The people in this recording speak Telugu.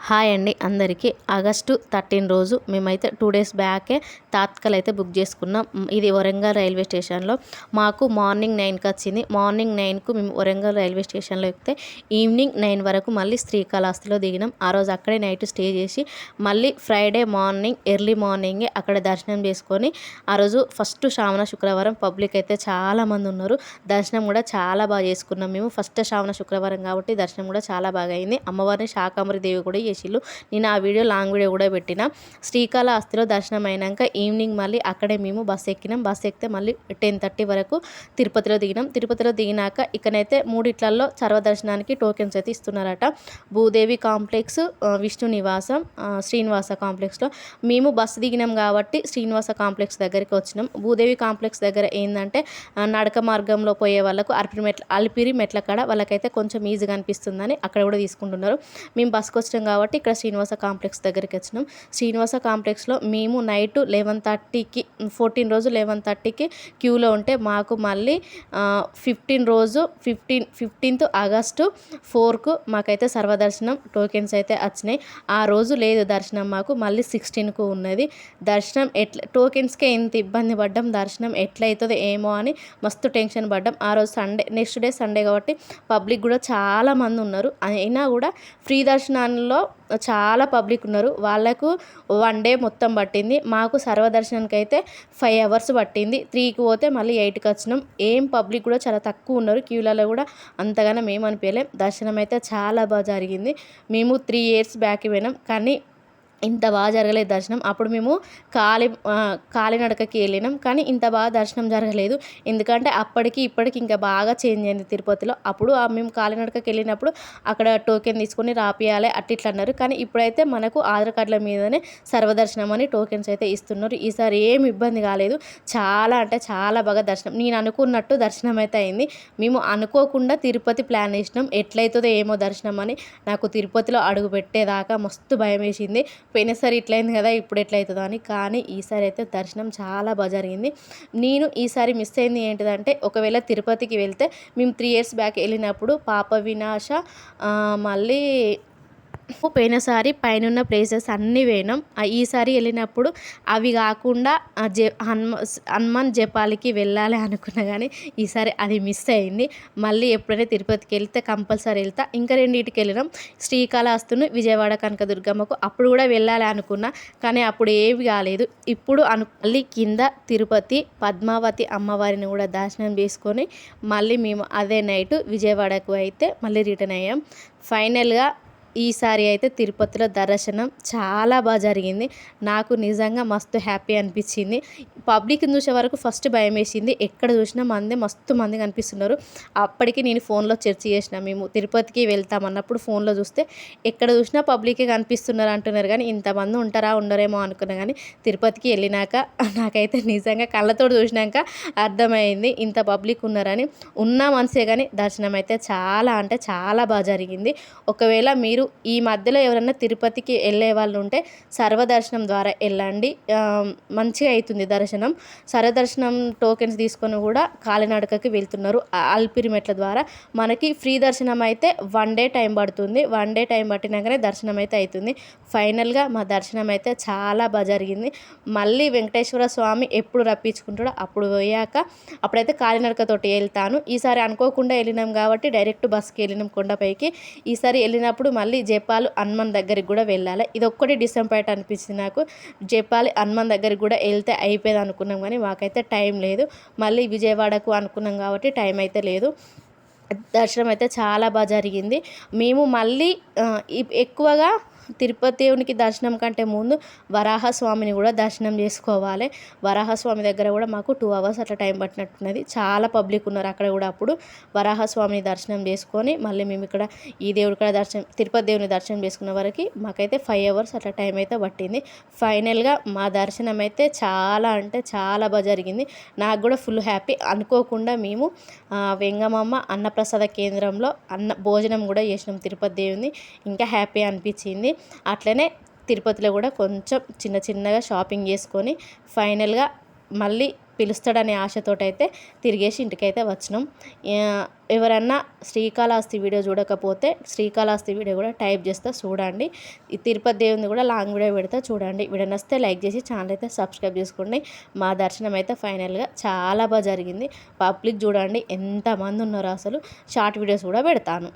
హాయ్ అండి అందరికీ. ఆగస్టు 13 రోజు మేమైతే 2 డేస్ బ్యాకే తాత్కాల్ అయితే బుక్ చేసుకున్నాం. ఇది వరంగల్ రైల్వే స్టేషన్లో. మాకు మార్నింగ్ 9కి వచ్చింది. మార్నింగ్ 9కు మేము వరంగల్ రైల్వే స్టేషన్లో ఎక్కితే ఈవినింగ్ 9 వరకు మళ్ళీ శ్రీకాళహస్తిలో దిగినాం. ఆ రోజు అక్కడే నైట్ స్టే చేసి మళ్ళీ ఫ్రైడే మార్నింగ్ ఎర్లీ మార్నింగే అక్కడ దర్శనం చేసుకొని ఆ రోజు ఫస్ట్ శ్రావణ శుక్రవారం పబ్లిక్ అయితే చాలామంది ఉన్నారు. దర్శనం కూడా చాలా బాగా చేసుకున్నాం. మేము ఫస్ట్ శ్రావణ శుక్రవారం కాబట్టి దర్శనం కూడా చాలా బాగా అయింది. అమ్మవారిని శాకాంబరి దేవి కూడా చేసిళ్ళు. నేను ఆ వీడియో లాంగ్ వీడియో కూడా పెట్టిన. శ్రీకాళహస్తిలో దర్శనం అయినాక ఈవినింగ్ మళ్ళీ అక్కడే మేము బస్సు ఎక్కినాం. బస్సు ఎక్కితే మళ్ళీ 10:30 వరకు తిరుపతిలో దిగినాం. తిరుపతిలో దిగినాక ఇక్కడైతే మూడిట్లలో సర్వదర్శనానికి టోకెన్స్ అయితే ఇస్తున్నారట. భూదేవి కాంప్లెక్స్, విష్ణు నివాసం, శ్రీనివాస కాంప్లెక్స్లో మేము బస్సు దిగినాం కాబట్టి శ్రీనివాస కాంప్లెక్స్ దగ్గరికి వచ్చినాం. భూదేవి కాంప్లెక్స్ దగ్గర ఏంటంటే నడక మార్గంలో పోయే వాళ్ళకు అలిపిరి మెట్ల కాడ వాళ్ళకైతే కొంచెం ఈజీగా అనిపిస్తుందని అక్కడ కూడా తీసుకుంటున్నారు. మేము బస్కి వచ్చినాం కాబట్టి ఇక్కడ శ్రీనివాస కాంప్లెక్స్ దగ్గరికి వచ్చినాం. శ్రీనివాస కాంప్లెక్స్లో మేము నైట్ 11:30కి 14 రోజు 11:30కి క్యూలో ఉంటే మాకు మళ్ళీ 15th ఆగస్టు 4కు మాకైతే సర్వదర్శనం టోకెన్స్ అయితే వచ్చినాయి. ఆ రోజు లేదు దర్శనం, మాకు మళ్ళీ 16కు ఉన్నది దర్శనం. టోకెన్స్కే ఇంత ఇబ్బంది పడ్డాం. దర్శనం ఎట్లయితుందో ఏమో అని మస్తు టెన్షన్ పడ్డాం. ఆ రోజు సండే, నెక్స్ట్ డే సండే కాబట్టి పబ్లిక్ కూడా చాలా మంది ఉన్నారు. అయినా కూడా ఫ్రీ దర్శనాల్లో చాలా పబ్లిక్ ఉన్నారు. వాళ్ళకు 1 డే మొత్తం పట్టింది. మాకు సర్వదర్శనానికి అయితే 5 hours పట్టింది. 3కి పోతే మళ్ళీ 8కి వచ్చినాం. పబ్లిక్ కూడా చాలా తక్కువ ఉన్నారు. క్యూలలో కూడా అంతగానో మేము అనిపించలేం. దర్శనం అయితే చాలా బాగా జరిగింది. మేము 3 years బ్యాక్ పోయినాం కానీ ఇంత బాగా జరగలేదు దర్శనం. అప్పుడు మేము కాలినడకకి వెళ్ళినాం కానీ ఇంత బాగా దర్శనం జరగలేదు. ఎందుకంటే అప్పటికి ఇప్పటికి ఇంకా బాగా చేంజ్ అయింది తిరుపతిలో. అప్పుడు మేము కాలినడకకి వెళ్ళినప్పుడు అక్కడ టోకెన్ తీసుకొని రాపియాలి అట్లా అన్నారు. కానీ ఇప్పుడైతే మనకు ఆధార్ కార్డుల మీదనే సర్వదర్శనం అని టోకెన్స్ అయితే ఇస్తున్నారు. ఈసారి ఏమి ఇబ్బంది కాలేదు. చాలా అంటే చాలా బాగా దర్శనం, నేను అనుకున్నట్టు దర్శనం అయితే అయింది. మేము అనుకోకుండా తిరుపతి ప్లాన్ వేసినాం. ఎట్లయితుందో ఏమో దర్శనం అని. నాకు తిరుపతిలో అడుగు పెట్టేదాకా మస్తు భయం వేసింది. పోయినసారి ఇట్లయింది కదా, ఇప్పుడు ఎట్లయితుందో అని. కానీ ఈసారి అయితే దర్శనం చాలా బాగా జరిగింది. నేను ఈసారి మిస్ అయింది ఏంటిదంటే, ఒకవేళ తిరుపతికి వెళ్తే మేము 3 years బ్యాక్ వెళ్ళినప్పుడు పాప వినాశ, మళ్ళీ పోయినసారి పైనున్న ప్లేసెస్ అన్నీ పోయినాం. ఈసారి వెళ్ళినప్పుడు అవి కాకుండా హనుమాన్ జపాలికి వెళ్ళాలి అనుకున్నా కానీ ఈసారి అది మిస్ అయింది. మళ్ళీ ఎప్పుడైనా తిరుపతికి వెళ్తే కంపల్సరీ వెళ్తా. ఇంకా రెండింటికి వెళ్ళినాం, శ్రీకాళహస్తిని, విజయవాడ కనకదుర్గమ్మకు. అప్పుడు కూడా వెళ్ళాలి అనుకున్నా కానీ అప్పుడు ఏవి కాలేదు. ఇప్పుడు మళ్ళీ కింద తిరుపతి పద్మావతి అమ్మవారిని కూడా దర్శనం చేసుకొని మళ్ళీ మేము అదే నైట్ విజయవాడకు అయితే మళ్ళీ రిటర్న్ అయ్యాం. ఫైనల్గా ఈసారి అయితే తిరుపతిలో దర్శనం చాలా బాగా జరిగింది. నాకు నిజంగా మస్తు హ్యాపీ అనిపించింది. పబ్లిక్ని చూసే వరకు ఫస్ట్ భయం వేసింది. ఎక్కడ చూసినా మస్తు మంది కనిపిస్తున్నారు. అప్పటికి నేను ఫోన్లో సెర్చ్ చేసిన, మేము తిరుపతికి వెళ్తామన్నప్పుడు ఫోన్లో చూస్తే ఎక్కడ చూసినా పబ్లికే కనిపిస్తున్నారు అంటున్నారు. కానీ ఇంతమంది ఉంటారా ఉండరేమో అనుకున్నా. కానీ తిరుపతికి వెళ్ళినాక నాకైతే నిజంగా కళ్ళతో చూసినాక అర్థమైంది ఇంత పబ్లిక్ ఉన్నారని. ఉన్న మనసే కానీ దర్శనం అయితే చాలా అంటే చాలా బాగా జరిగింది. ఒకవేళ మీరు ఈ మధ్యలో ఎవరైనా తిరుపతికి వెళ్ళే వాళ్ళు ఉంటే సర్వదర్శనం ద్వారా వెళ్ళండి, మంచిగా అవుతుంది దర్శనం. సర్వదర్శనం టోకెన్స్ తీసుకొని కూడా కాలినడకకి వెళ్తున్నారు. అలిపిరి మెట్ల ద్వారా మనకి ఫ్రీ దర్శనం అయితే 1 day టైం పడుతుంది. 1 day టైం పట్టినాకనే దర్శనం అయితే అవుతుంది. ఫైనల్గా మా దర్శనం అయితే చాలా బాగా జరిగింది. మళ్ళీ వెంకటేశ్వర స్వామి ఎప్పుడు రప్పించుకుంటాడో అప్పుడు పోయాక అప్పుడైతే కాలినడకతోటి వెళ్తాను. ఈసారి అనుకోకుండా వెళ్ళినాం కాబట్టి డైరెక్ట్ బస్కి వెళ్ళినాం కొండపైకి. ఈసారి వెళ్ళినప్పుడు మళ్ళీ జపాలి హనుమాన్ దగ్గరికి కూడా వెళ్ళాలి. ఇది ఒక్కటి డిసప్పాయింట్ అనిపించింది నాకు. జపాలి హనుమాన్ దగ్గరికి కూడా వెళ్తే అయిపోయేది అనుకున్నాం కానీ మాకైతే టైం లేదు. మళ్ళీ విజయవాడకు అనుకున్నాం కాబట్టి టైం అయితే లేదు. దర్శనం అయితే చాలా బాగా జరిగింది. మేము మళ్ళీ ఎక్కువగా తిరుపతి దేవునికి దర్శనం కంటే ముందు వరాహస్వామిని కూడా దర్శనం చేసుకోవాలి. వరాహస్వామి దగ్గర కూడా మాకు 2 hours అట్లా టైం పట్టినట్టున్నది. చాలా పబ్లిక్ ఉన్నారు అక్కడ కూడా. అప్పుడు వరాహస్వామిని దర్శనం చేసుకొని మళ్ళీ మేము ఇక్కడ ఈ దేవుడి కూడా తిరుపతి దేవుని దర్శనం చేసుకున్న వరకు మాకైతే 5 hours అట్లా టైం అయితే పట్టింది. ఫైనల్గా మా దర్శనం అయితే చాలా అంటే చాలా బాగా జరిగింది. నాకు కూడా ఫుల్ హ్యాపీ. అనుకోకుండా మేము వెంగమమ్మ అన్నప్రసాద కేంద్రంలో భోజనం కూడా చేసినాం తిరుపతి దేవుని. ఇంకా హ్యాపీ అనిపించింది. అట్లనే తిరుపతిలో కూడా కొంచెం చిన్నగా షాపింగ్ చేసుకొని ఫైనల్గా మళ్ళీ పిలుస్తాడనే ఆశతోటైతే తిరిగేసి ఇంటికైతే వచ్చినాం. ఎవరన్నా శ్రీకాళహస్తి వీడియో చూడకపోతే శ్రీకాళహస్తి వీడియో కూడా టైప్ చేస్తా చూడండి. ఈ తిరుపతి దేవుని కూడా లాంగ్ వీడియో పెడతా చూడండి. వీడియో నచ్చితే లైక్ చేసి ఛానల్ అయితే సబ్స్క్రైబ్ చేసుకోండి. మా దర్శనం అయితే ఫైనల్గా చాలా బాగా జరిగింది. పబ్లిక్ చూడండి ఎంతమంది ఉన్నారో, అసలు షార్ట్ వీడియోస్ కూడా పెడతాను.